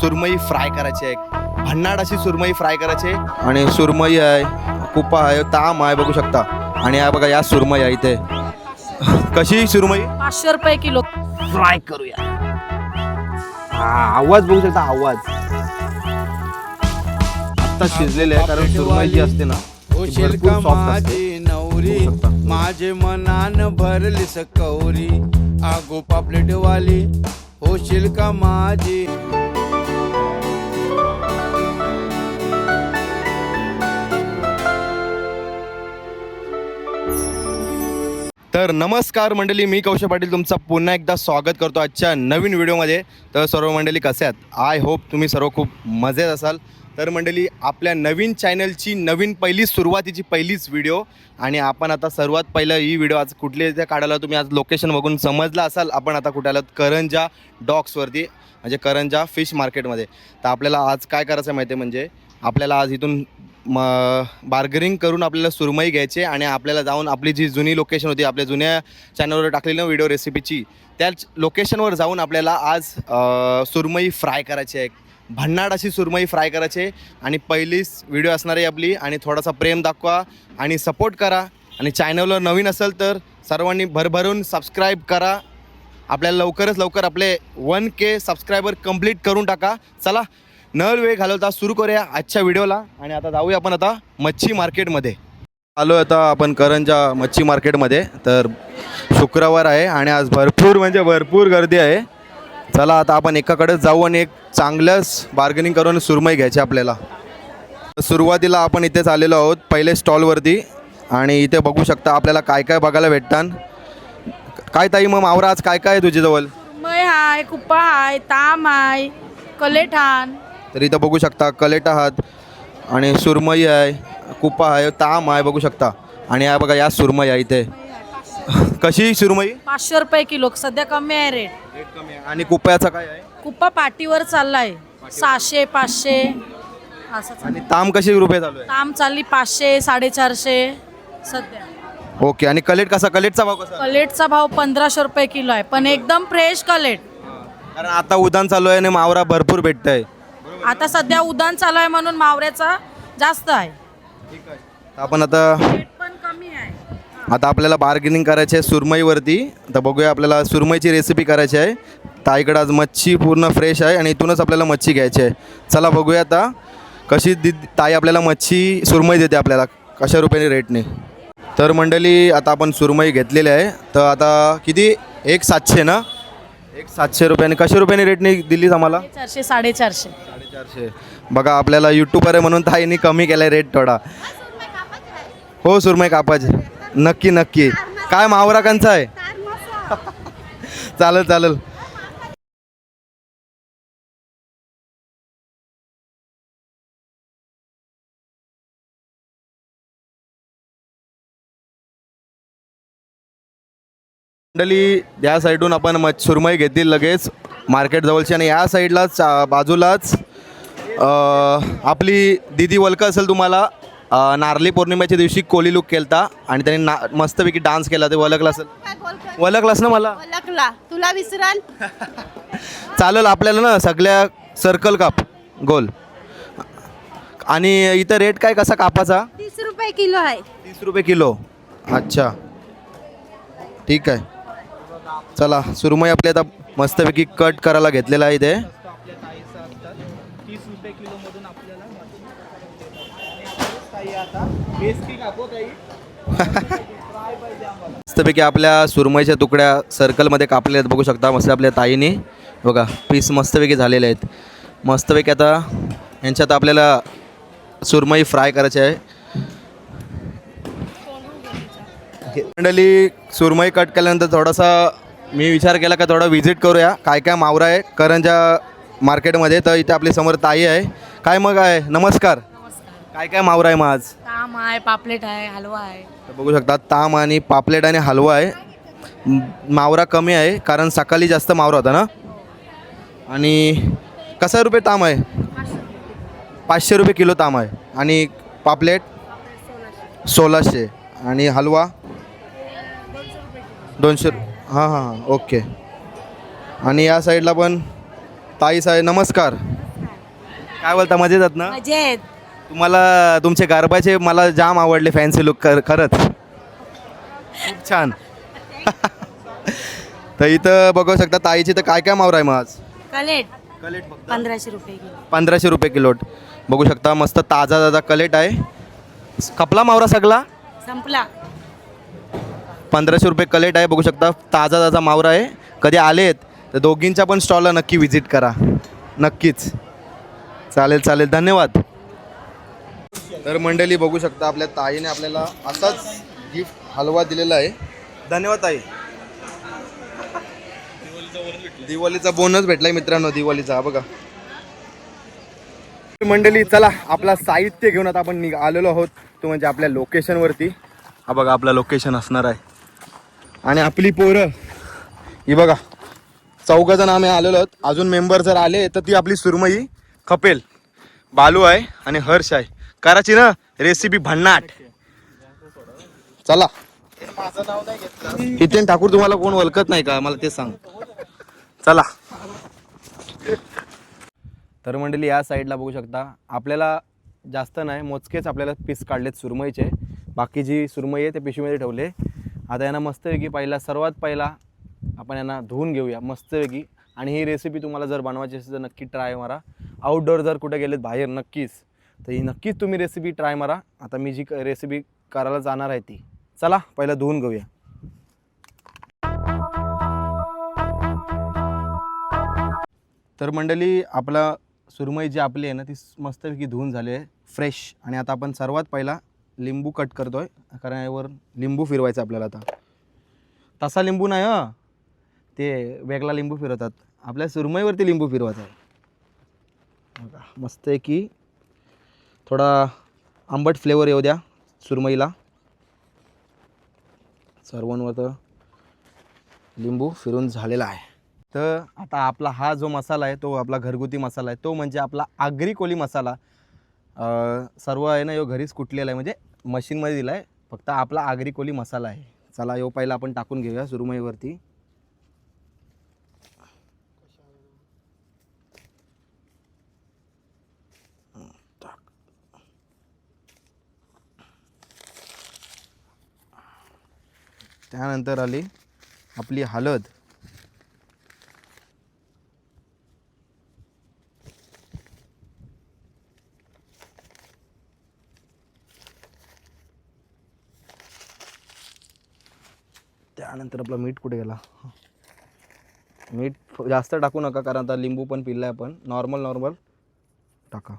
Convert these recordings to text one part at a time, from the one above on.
सुरमई fry करायची आहे, भन्नाट अशी सुरमई फ्राय करायची आहे. आणि सुरमई आहे, कुप्पा आहे, ताम आहे, बघू शकता. आणि या बघा या सुरमई आहे इथे. कशी सुरमई? 500 रुपये किलो. फ्राय करूया. आवाज बघू शकता, आवाज आता शिजलेले आहे कारण सुरमई जी असते ना ती होशील भरपूर का soft असते. माझी नवरी बघू शकता. माझे मनान भरली सकौरी आगो पापलेट वाली होशील का माझी. तर नमस्कार मंडळी, मी कौशल पाटील तुमचं पुन्हा एकदा स्वागत करतो आजच्या नवीन व्हिडिओमध्ये. तर सर्व मंडळी कसे आहात? आय होप तुम्ही सर्व खूप मजेत असाल. तर मंडळी, आपल्या नवीन चॅनलची नवीन सुरुवातीची पहिलीच व्हिडिओ. आणि आपण आता सर्वात पहिलं ही व्हिडिओ आज कुठले त्या काढायला तुम्ही आज लोकेशन बघून समजलं असाल. आपण आता कुठे आलात? करंजा डॉक्सवरती, म्हणजे करंजा फिश मार्केटमध्ये. तर आपल्याला आज काय करायचं माहिती आहे, म्हणजे आपल्याला आज इथून बार्गेनिंग करून आपल्याला सुरमई घ्यायची आणि आपल्याला जाऊन आपली जी जुनी लोकेशन होती आपल्या जुन्या चॅनलवर टाकलेली व्हिडिओ रेसिपीची, त्याच लोकेशनवर जाऊन आपल्याला आज सुरमई फ्राय करायची आहे. भन्नाट अशी सुरमई फ्राय करायची आहे आणि पहिलीच व्हिडिओ असणार आहे आपली. आणि थोडासा प्रेम दाखवा आणि सपोर्ट करा. आणि चॅनलवर नवीन असेल तर सर्वांनी भरभरून सबस्क्राईब करा. आपल्याला लवकरच लवकर आपले 1K सबस्क्रायबर कंप्लीट करून टाका. चला न वेळ घालवता सुरू करूया आजच्या व्हिडिओला. आणि आता जाऊया आपण आता मच्छी मार्केटमध्ये. आलो आता आपण करंजा मच्छी मार्केटमध्ये. तर शुक्रवार आहे आणि आज भरपूर गर्दी आहे. चला आता आपण एकाकडेच जाऊ आणि एक चांगलंच बार्गेनिंग करून सुरमई घ्यायची आपल्याला. सुरुवातीला आपण इथेच आलेलो आहोत पहिले स्टॉलवरती. आणि इथे बघू शकता आपल्याला काय काय बघायला भेटतात. काय ताई, मग मावरा आज काय काय आहे तुझ्याजवळ? सुरमई हाय, कुप्पा हाय, ताम हाय, कलेठान. तर इथं बघू शकता कलेटा आहात आणि सुरमई आहे, कुप्पा आहे, ताम आहे, बघू शकता. आणि या बघा या सुरमई आहे इथे. कशी सुरमई? 500 रुपये किलो. सध्या कमी आहे रेट. रेट कमी आहे. आणि कुप्प्याचा काय आहे? कुप्पा पाटीवर चाललाय 600 500 असं. आणि ताम कशी रुपये चालू आहे? ताम चालली 500 450 सध्या. ओके. आणि कलेट कसा? कलेटचा भाव कसा? कलेटचा भाव 1500 रुपये किलो आहे, पण एकदम फ्रेश कलेट. कारण आता उदान चालू आहे आणि मावरा भरपूर भेटत आहे. आता सध्या उदान चालू आहे म्हणून मावऱ्याचा जास्त आहे. आपण आता रेट पण कमी आहे. आपल्याला बार्गेनिंग करायची आहे सुरमईवरती. तर बघूया, आपल्याला सुरमईची रेसिपी करायची आहे. ताईकडे आज मच्छी पूर्ण फ्रेश आहे आणि इथूनच आपल्याला मच्छी घ्यायची आहे. चला बघूया आता कशी ताई आपल्याला मच्छी सुरमई देते आपल्याला, कशा रुपयाने रेटने. तर मंडळी, आता आपण सुरमई घेतलेली आहे. तर आता किती? 1,700 ना? 1,700 रुपयाने. कशा रुपयाने रेटने दिलीस आम्हाला? 400 450. 450. बघा, आपल्याला यूट्यूबर आहे म्हणून ताईंनी कमी केला आहे रेट थोडा. हो, सुरमई कापायचे. नक्की नक्की. काय मावरा कंचा आहे? चालेल चालेल. मंडळी, या साईडून आपण सुरमई घेतील लगेच मार्केट जवळची. आणि या साईडलाच बाजूलाच आपली दीदी वलका असेल तुम्हाला. नारळी पौर्णिमेच्या दिवशी कोली लुक केलता आणि त्यांनी मस्तपैकी डान्स केला. ते वलकला असेल? वलकलास ना मला? ओळखला तुला विसराल. चालेल, आपल्याला ना सगळ्या सर्कल काप गोल. आणि इथं रेट काय कसा कापाचा? 30 रुपये किलो आहे. 30 रुपये किलो. अच्छा, ठीक आहे. चला, सुरमई आपली आता मस्तपैकी कट करायला घेतलेला आहे इथे. मस्तपैकी आपल्या सुरमईच्या तुकड्या सर्कलमध्ये कापल्या आहेत, बघू शकता. मस्त आपल्या ताईने बघा पीस मस्तपैकी झालेले आहेत. मस्तपैकी आता यांच्यात आपल्याला सुरमई फ्राय करायची आहे. मंडळी, सुरमई कट केल्यानंतर थोडासा मी विचार केला का थोडा व्हिजिट करूया काय काय मावरा आहे करंजा मार्केटमध्ये. तर इथे आपली समोर ताई आहे. काय मग आहे? नमस्कार. काय काय मावरा आहे मग आज? ताम आहे, पापलेट आहे, हलवा आहे. तर बघू शकता ताम आणि पापलेट आणि हलवा आहे. मावरा कमी आहे कारण सकाळी जास्त मावरा होता ना. आणि कसा रुपये ताम आहे? 500 रुपये किलो ताम आहे. आणि पापलेट 1600. आणि हलवा 200. हां हां, ओके. आणि या साईडला पण ताईस आहे. नमस्कार. काय बोलता मजेत आहेत ना? मजेत. तुम्हाला तुमचे गरबाचे मला जाम आवडले फॅन्सी लुक खरंच खूप छान. तर इथं बघू शकता ताईची तर काय काय मावर आहे मग आज? कलेट कलेट फक्त 1500 रुपये किलो. 1500 रुपये किलोट. बघू शकता मस्त ताजा ताजा कलेट आहे. कपला मावरा सगळा संपला. 1500 रुपये कलेट आहे. बघू शकता ताजा ताजा मावरा आहे. कधी आलेत तर दोघींच्या पण स्टॉलला नक्की व्हिजिट करा. नक्कीच. चालेल चालेल धन्यवाद. तर मंडळी बघू शकता आपल्या ताईने आपल्याला असाच गिफ्ट हलवा दिलेला आहे. धन्यवाद ताई. दिवाळीचा बोनस भेटलाय मित्रांनो. दिवाळीचा हा बघा. मंडळी चला आपला साहित्य घेऊन आता आपण आलेलो आहोत तो म्हणजे आपल्या लोकेशनवरती. हा बघा आपलं लोकेशन असणार आहे. आणि आपली पोरं ही बघा 14 जण आम्ही आलेलो आहोत. अजून मेंबर जर आले तर ती आपली सुरमई खपेल. बालू आहे आणि हर्ष आहे. करायची ना रेसिपी भन्नाट. चला हितेन ठाकूर तुम्हाला कोण ओळखत नाही का मला ते सांग. चला. तर मंडळी या साईडला बघू शकता आपल्याला जास्त नाही मोजकेच आपल्याला पीस काढलेत सुरमईचे. बाकी जी सुरमई आहे ते पिशवीमध्ये ठेवले. आता यांना मस्तपैकी सर्वात पहिला आपण यांना धुवून घेऊया मस्तपैकी. आणि ही रेसिपी तुम्हाला जर बनवायची असेल तर नक्की ट्राय मारा. आउटडोअर जर कुठे गेलेत बाहेर नक्कीच तर ही नक्कीच तुम्ही रेसिपी ट्राय मारा. आता मी जी रेसिपी करायला जाणार आहे ती चला पहिला धुवून घेऊया. तर मंडळी आपला सुरमई जी आपली आहे ना ती मस्तपैकी धुवून झाली आहे फ्रेश. आणि आता आपण सर्वात पहिला लिंबू कट करतोय कारण यावर लिंबू फिरवायचं आपल्याला. आता तसा लिंबू नाही हं ते वेगळा लिंबू फिरवतात. आपल्या सुरमईवरती लिंबू फिरवायचा आहे. मस्त आहे की थोडा आंबट फ्लेवर येऊ द्या सुरमईला. सर्वांवर तर लिंबू फिरून झालेला आहे. तर आता आपला हा जो मसाला आहे तो आपला घरगुती मसाला आहे. तो म्हणजे आपला आगरी कोली मसाला. सर्व आहे ना यो घरीच कुटलेला आहे म्हणजे मशीनमध्ये दिला आहे. फक्त आपला आगरी कोली मसाला आहे. चला यो पहिला आपण टाकून घेऊया सुरमईवरती. त्यानंतर आली आपली हळद. त्यानंतर आपला मीठ कुठे गेला. मीठ जास्त टाकू नका कारण आता लिंबू पण पिल्ला आहे. आपण नॉर्मल टाका.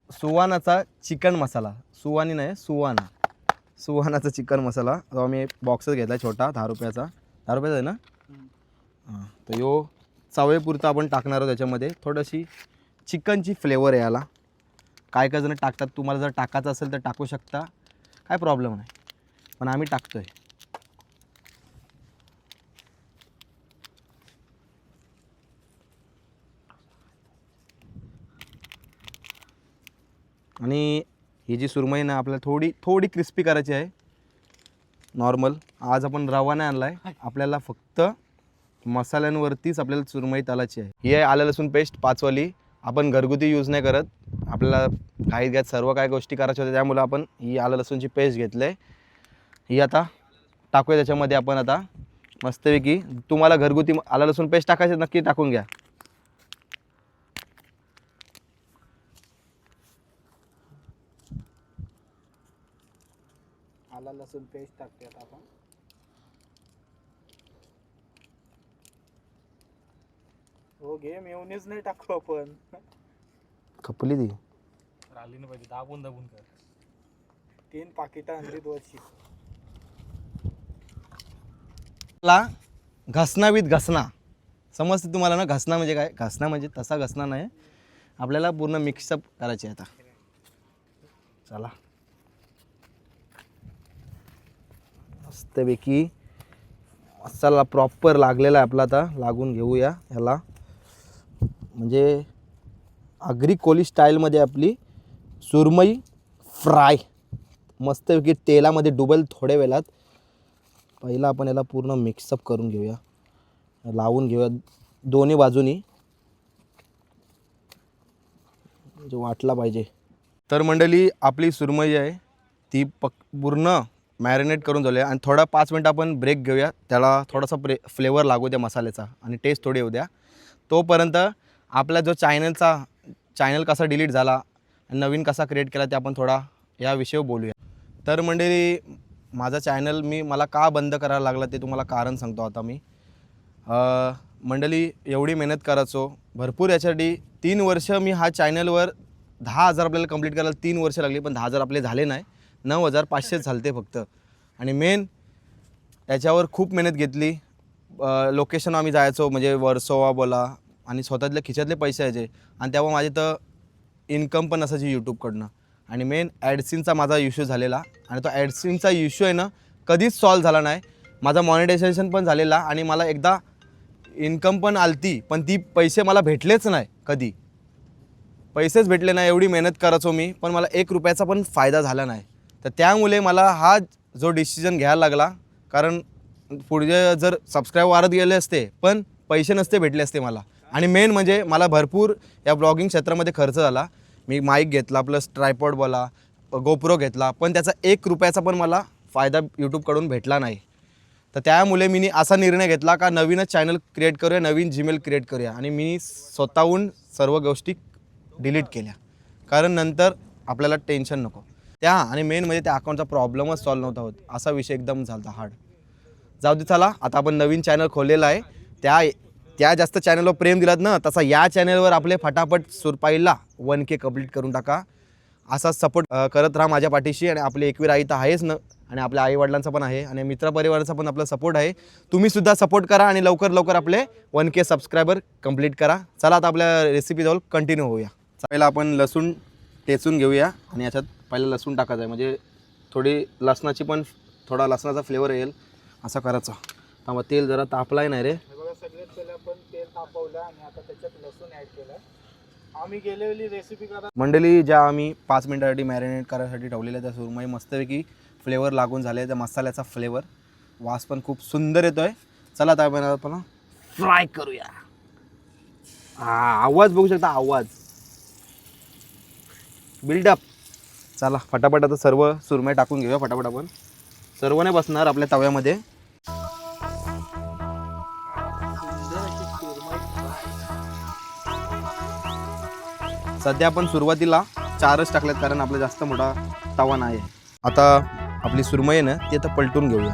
सुवानाचा चिकन मसाला. सुवानी नाही सुवानाचा चिकन मसाला जो आम्ही बॉक्सच घेतला छोटा 10 रुपयाचा. 10 रुपयाचा आहे ना. हां तर यो चवेपुरता आपण टाकणार आहोत. त्याच्यामध्ये थोडीशी चिकनची फ्लेवर आहे याला. काय काय जण टाकतात. तुम्हाला जर टाकायचं असेल तर टाकू शकता काय प्रॉब्लेम नाही पण आम्ही टाकतोय. आणि ही जी सुरमई ना आपल्याला थोडी क्रिस्पी करायची आहे. नॉर्मल आज आपण रवा नाही आणला आहे. आपल्याला फक्त मसाल्यांवरतीच आपल्याला सुरमई तळायची आहे. ही आहे आलं लसूण पेस्ट 5 वाली. आपण घरगुती यूज नाही करत. आपल्याला काही घ्यात सर्व काय गोष्टी करायच्या होत्या त्यामुळे आपण ही आलं लसूणची पेस्ट घेतली आहे. ही आता टाकूया त्याच्यामध्ये आपण. आता मस्तपैकी तुम्हाला घरगुती आलं लसूण पेस्ट टाकायची नक्की टाकून घ्या. आला लसूण पेस्ट टाकते आता आपण. हो घे मेयोनीज नाही टाकू आपण. खपली ती राहिली नाही पाहिजे. दाबून कर. 3 पाकिटं आणली दोनची. ला घसना विथ घसना समजते तुम्हाला ना. घसना म्हणजे काय. घसना म्हणजे तसा घसना नाही. आपल्याला पूर्ण मिक्सअप करायचे आता. चला मस्तपैकी मसाला प्रॉपर लागलेला आहे आपला. आता लागून घेऊया ह्याला. म्हणजे आगरी कोली स्टाईलमध्ये आपली सुरमई फ्राय मस्तपैकी तेलामध्ये डुबल थोड्या वेळात. पहिला आपण याला पूर्ण मिक्सअप करून घेऊया. लावून घेऊया दोन्ही बाजूनी, जो वाटला पाहिजे. तर मंडळी आपली सुरमई आहे ती पूर्ण मॅरिनेट करून झाली आहे आणि थोडा 5 मिनटं आपण ब्रेक घेऊया, त्याला थोडासा फ्लेवर लागू द्या मसाल्याचा आणि टेस्ट थोडी येऊ द्या. तोपर्यंत आपला जो चॅनल कसा डिलीट झाला आणि नवीन कसा क्रिएट केला ते आपण थोडा या विषयावर बोलूया. तर मंडळी माझा चॅनल मला का बंद करायला लागला ते तुम्हाला कारण सांगतो आता मी. मंडळी एवढी मेहनत करायचो भरपूर याच्यासाठी 3 वर्ष मी हा चॅनलवर 10,000 आपल्याला कंप्लीट करायला 3 वर्ष लागली, पण 10,000 आपले झाले नाही, 9,500 झालते फक्त. आणि मेन याच्यावर खूप मेहनत घेतली. लोकेशन आम्ही जायचो म्हणजे वर्सोवा बोला आणि स्वतःतले खिशातले पैसे यायचे आणि तेव्हा माझे तर इन्कम पण असायची यूट्यूबकडनं. आणि मेन ॲडसिनचा माझा इश्यू झालेला आणि तो ॲडसिनचा इश्यू आहे ना कधीच सॉल्व झाला नाही. माझा मॉनिटायझेशन पण झालेला आणि मला एकदा इन्कम पण आलती, पण ती पैसे मला भेटलेच नाही, कधी पैसेच भेटले नाही. एवढी मेहनत करायचो मी, पण मला 1 रुपयाचा पण फायदा झाला नाही. तर त्यामुळे मला हा जो डिसिजन घ्यायला लागला, कारण पुढे जर सबस्क्राईब वाढत गेले असते पण पैसे नसते भेटले असते मला. आणि मेन म्हणजे मला भरपूर या ब्लॉगिंग क्षेत्रामध्ये खर्च झाला. मी माईक घेतला प्लस ट्रायपॉड बोला गोप्रो घेतला, पण त्याचा 1 रुपयाचा पण मला फायदा यूट्यूबकडून भेटला नाही. तर त्यामुळे मी असा निर्णय घेतला का नवीनच चॅनल क्रिएट करूया, नवीन जीमेल क्रिएट करूया. आणि मी स्वतःहून सर्व गोष्टी डिलीट केल्या, कारण नंतर आपल्याला टेन्शन नको. आणि मेन म्हणजे त्या अकाउंटचा प्रॉब्लेमच सॉल्व नव्हता होत, असा विषय एकदम झाला हार्ड. जाऊ दे, चला आता आपण नवीन चॅनल खोललेला आहे. त्या जास्त चॅनलवर प्रेम दिलात ना, तसा या चॅनलवर आपले फटाफट सुरपाईला 1K कंप्लीट करून टाका. असाच सपोर्ट करत राहा माझ्या पाठीशी. आणि आपली एकवीर आई तर आहेच ना, आणि आपल्या आईवडिलांचा पण आहे आणि मित्रपरिवाराचा पण आपला सपोर्ट आहे. तुम्हीसुद्धा सपोर्ट करा आणि लवकर आपले 1K सबस्क्रायबर कंप्लीट करा. चला आता आपल्या रेसिपी जाऊन कंटिन्यू होऊया. पहिला आपण लसूण टेचून घेऊया आणि याच्यात पहिलं लसूण टाकायचं आहे, म्हणजे थोडी लसणाची पण थोडा लसणाचा फ्लेवर येईल असं करायचं. मग तेल जरा तापलाय नाही रे. बघा सगळ्यात पहिले आपण तेल तापवलं आणि आता त्याच्यात लसूण ॲड केलं. आम्ही गेलेली रेसिपी करा मंडळी, ज्या आम्ही 5 मिनिटासाठी मॅरिनेट करायसाठी ठेवलेल्या त्या सुरमई मस्तपैकी फ्लेवर लागून झाले, त्या मसाल्याचा फ्लेवर, वास पण खूप सुंदर येतोय. चला आता आपण फ्राय करूया. आवाज बघू शकता, आवाज बिल्डअप. चला फटाफट आता सर्व सुरमई टाकून घेऊया. फटाफट आपण सर्व नाही बसणार आपल्या तव्यामध्ये. सध्या आपण सुरुवातीला 4च टाकल्यात, कारण आपला जास्त मोठा तवा नाही आहे. आता आपली सुरमई आहे ना ती आता पलटून घेऊया.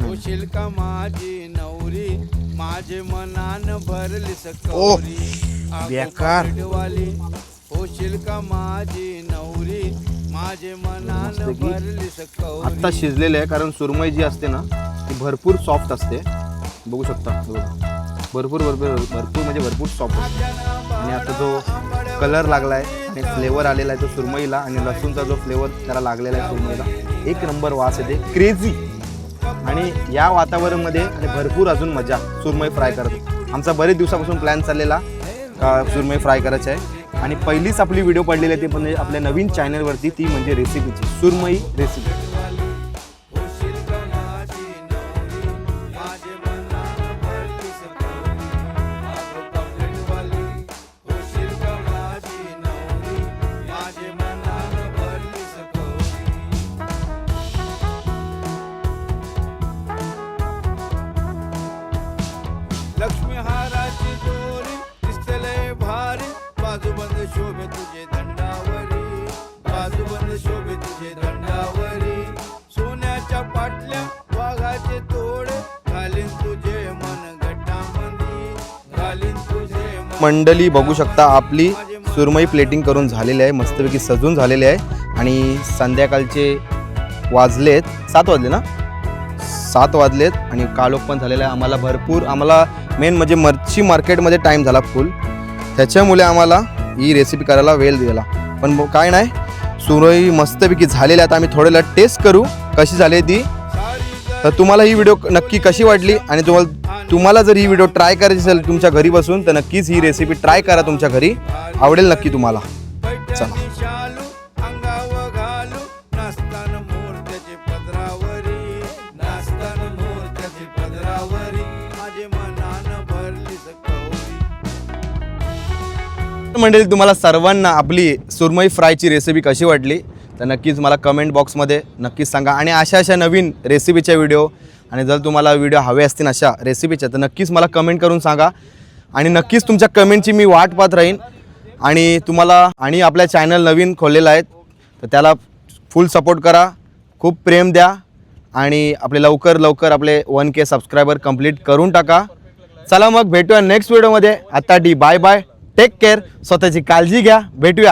होशील का माझी नवरी, माझे मनान भरली सकौरी. बेकार वाली होशील का माझी नवरी, माझे मनान भरली सकौरी. आत्ता शिजलेले आहे, कारण सुरमई जी असते ना ती भरपूर सॉफ्ट असते. बघू शकता भरपूर म्हणजे भरपूर सॉफ्ट असते. आणि आता जो कलर लागला आहे आणि फ्लेवर आलेला आहे तो सुरमईला, आणि लसूणचा जो फ्लेवर त्याला लागलेला आहे सुरमईला, 1 नंबर वास येते, क्रेझी. आणि या वातावरणामध्ये आणि भरपूर अजून मजा सुरमई फ्राय करतो. आमचा बरेच दिवसापासून प्लॅन चाललेला सुरमई फ्राय करायची आहे. आणि पहिलीच आपली व्हिडिओ पडलेली आहे ती म्हणजे आपल्या नवीन चॅनलवरती, ती म्हणजे रेसिपीची सुरमई रेसिपी. लक्ष्मी हाराची दोरी दिसतले भारी, बाजूबंद शोभे तुझे दंडावरी, बाजूबंद शोभे तुझे दंडावरी. सोन्याच्या पाटल्या वाघाचे तोडे, घालीन तुझे मन गट्टामंदी, घालीन तुझे मंडळी बघू शकता आपली सुरमई प्लेटिंग करून झालेली आहे, मस्तपैकी सजून झालेली आहे. आणि संध्याकाळचे वाजलेत 7 वाजले ना, 7 वाजलेत आणि काळोख पण झालेला आहे. आम्हाला मेन म्हणजे मच्छी मार्केटमध्ये टाईम झाला फुल, त्याच्यामुळे आम्हाला ही रेसिपी करायला वेळ दिला. पण काय नाही, सुरमई मस्तपैकी झालेली आहे. आता आम्ही थोड्याला टेस्ट करू कशी झाली ती. तर तुम्हाला ही व्हिडिओ नक्की कशी वाटली, आणि तुम्हाला जर ही व्हिडिओ ट्राय करायची असेल तुमच्या घरी बसून, तर नक्कीच ही रेसिपी ट्राय करा तुमच्या घरी, आवडेल नक्की तुम्हाला. चला शालू अंगावर घालू, नसताना मूर्त्याचे पदरावरी. मंडळी तुम्हाला सर्वांना आपली सुरमई फ्रायची रेसिपी कशी वाटली तर नक्कीच मला कमेंट बॉक्समध्ये नक्कीच सांगा. आणि अशा नवीन रेसिपीच्या व्हिडिओ आणि जर तुम्हाला व्हिडिओ हवे असतील अशा रेसिपीच्या तर नक्कीच मला कमेंट करून सांगा. आणि नक्कीच तुमच्या कमेंटची मी वाट पाहत राहीन. आणि तुम्हाला आणि आपल्या चॅनल नवीन खोललेला आहे तर त्याला फुल सपोर्ट करा, खूप प्रेम द्या आणि आपले लवकर आपले 1K सबस्क्रायबर कंप्लीट करून टाका. चला मग भेटूया नेक्स्ट व्हिडिओमध्ये. आता बाय बाय, टेक केअर, स्वतःची काळजी घ्या, भेटूया.